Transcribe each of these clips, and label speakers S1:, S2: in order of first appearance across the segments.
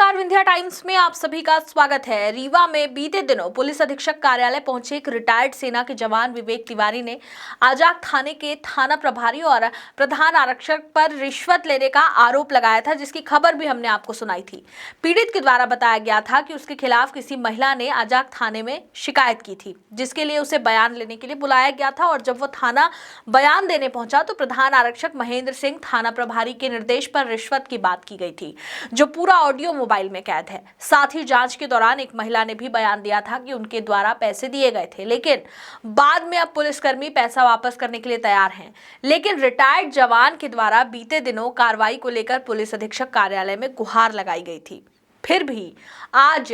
S1: नमस्कार, विंध्या टाइम्स में आप सभी का स्वागत है। रीवा में बीते दिनों पुलिस अधीक्षक कार्यालय पहुंचे एक रिटायर्ड सेना के जवान विवेक तिवारी ने आजाद थाने के थाना प्रभारी और प्रधान आरक्षक पर रिश्वत लेने का आरोप लगाया था, जिसकी खबर भी हमने आपको सुनाई थी। पीड़ित के द्वारा बताया गया था कि उसके खिलाफ किसी महिला ने आजाद थाने में शिकायत की थी, जिसके लिए उसे बयान लेने के लिए बुलाया गया था। और जब वो थाना बयान देने पहुंचा तो प्रधान आरक्षक महेंद्र सिंह थाना प्रभारी के निर्देश पर रिश्वत की बात की गई थी, जो पूरा ऑडियो मोबाइल में कैद है। साथ ही जांच के दौरान एक महिला ने भी बयान दिया था कि उनके द्वारा पैसे दिए गए थे, लेकिन बाद में अब पुलिसकर्मी पैसा वापस करने के लिए तैयार हैं। लेकिन रिटायर्ड जवान के द्वारा बीते दिनों कार्रवाई को लेकर पुलिस अधीक्षक कार्यालय में गुहार लगाई गई थी, फिर भी आज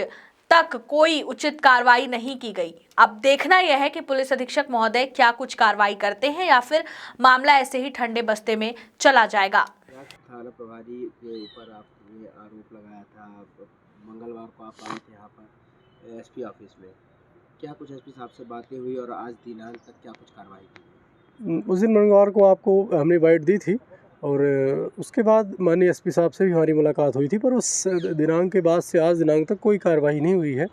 S1: तक कोई उचित कार्रवाई नहीं की गई। अब देखना यह है कि पुलिस अधीक्षक महोदय क्या कुछ कार्रवाई करते हैं या फिर मामला ऐसे ही ठंडे बस्ते में चला जाएगा।
S2: थाना प्रभारी के ऊपर आपने आरोप लगाया था। मंगलवार को आप आए थे यहाँ पर एसपी ऑफिस में, क्या कुछ एसपी साहब से बातें हुई और आज दिनांक तक क्या कुछ कार्रवाई की?
S3: उस दिन मंगलवार को आपको हमने बाइट दी थी और उसके बाद माननीय एसपी साहब से भी हमारी मुलाकात हुई थी, पर उस दिनांक के बाद से आज दिनांक तक कोई कार्रवाई नहीं हुई है।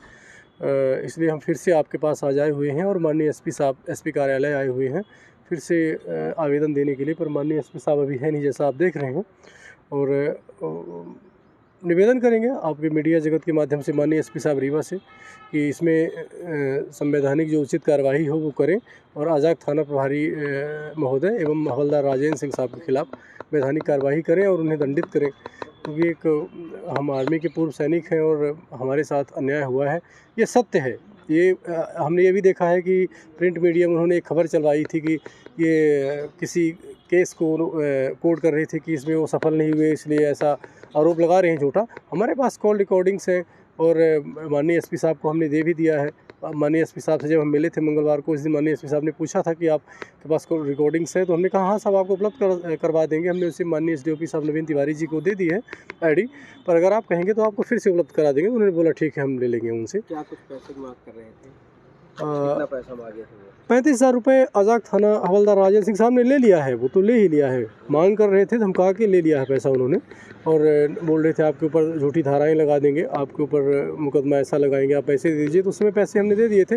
S3: इसलिए हम फिर से आपके पास आ जाए हुए हैं और माननीय एसपी साहब एसपी कार्यालय आए हुए हैं फिर से आवेदन देने के लिए, पर माननीय एसपी साहब अभी है नहीं, जैसा आप देख रहे हैं। और निवेदन करेंगे आपके मीडिया जगत के माध्यम से माननीय एसपी साहब रीवा से कि इसमें संवैधानिक जो उचित कार्रवाई हो वो करें और आजाद थाना प्रभारी महोदय एवं हवलदार राजेंद्र सिंह साहब के खिलाफ वैधानिक कार्रवाई करें और उन्हें दंडित करें, क्योंकि एक हम आर्मी के पूर्व सैनिक हैं और हमारे साथ अन्याय हुआ है, ये सत्य है। ये हमने ये भी देखा है कि प्रिंट मीडिया में उन्होंने एक खबर चलवाई थी कि ये किसी केस को कोर्ट कर रहे थे कि इसमें वो सफल नहीं हुए, इसलिए ऐसा आरोप लगा रहे हैं झूठा। हमारे पास कॉल रिकॉर्डिंग्स हैं और माननीय एसपी साहब को हमने दे भी दिया है। माननीय एसपी साहब से जब हम मिले थे मंगलवार को, इस दिन माननीय एसपी साहब ने पूछा था कि आपके पास कॉल रिकॉर्डिंग्स है, तो हमने कहा हाँ साहब आपको उपलब्ध करवा देंगे। हमने उसे माननीय एसडीओपी साहब नवीन तिवारी जी को दे दी है आईडी, पर अगर आप कहेंगे तो आपको फिर से उपलब्ध करा देंगे। उन्होंने बोला ठीक है, हम ले लेंगे उनसे।
S2: क्या कुछ पैसे की मांग कर रहे थे? कितना पैसा मांगे थे?
S3: 35,000 रुपये आजाद थाना हवलदार राजेंद्र सिंह साहब ने ले लिया है, वो तो ले ही लिया है। मांग कर रहे थे, धमका के ले लिया है पैसा उन्होंने, और बोल रहे थे आपके ऊपर झूठी धाराएं लगा देंगे, आपके ऊपर मुकदमा ऐसा लगाएंगे, आप पैसे दे दीजिए। तो उसमें पैसे हमने दे दिए थे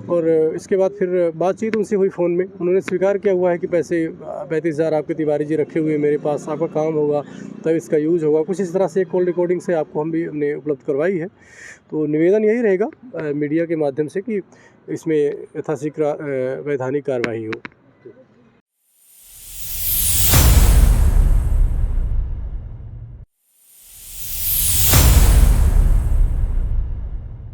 S3: और इसके बाद फिर बातचीत उनसे हुई फ़ोन में। उन्होंने स्वीकार किया हुआ है कि पैसे 35,000 आपके तिवारी जी रखे हुए मेरे पास, आपका काम होगा तब इसका यूज़ होगा। कुछ इस तरह से एक कॉल रिकॉर्डिंग से आपको हमने उपलब्ध करवाई है। तो निवेदन यही रहेगा मीडिया के माध्यम से कि इसमें यथाशीघ्र वैधानिक कार्रवाई हो।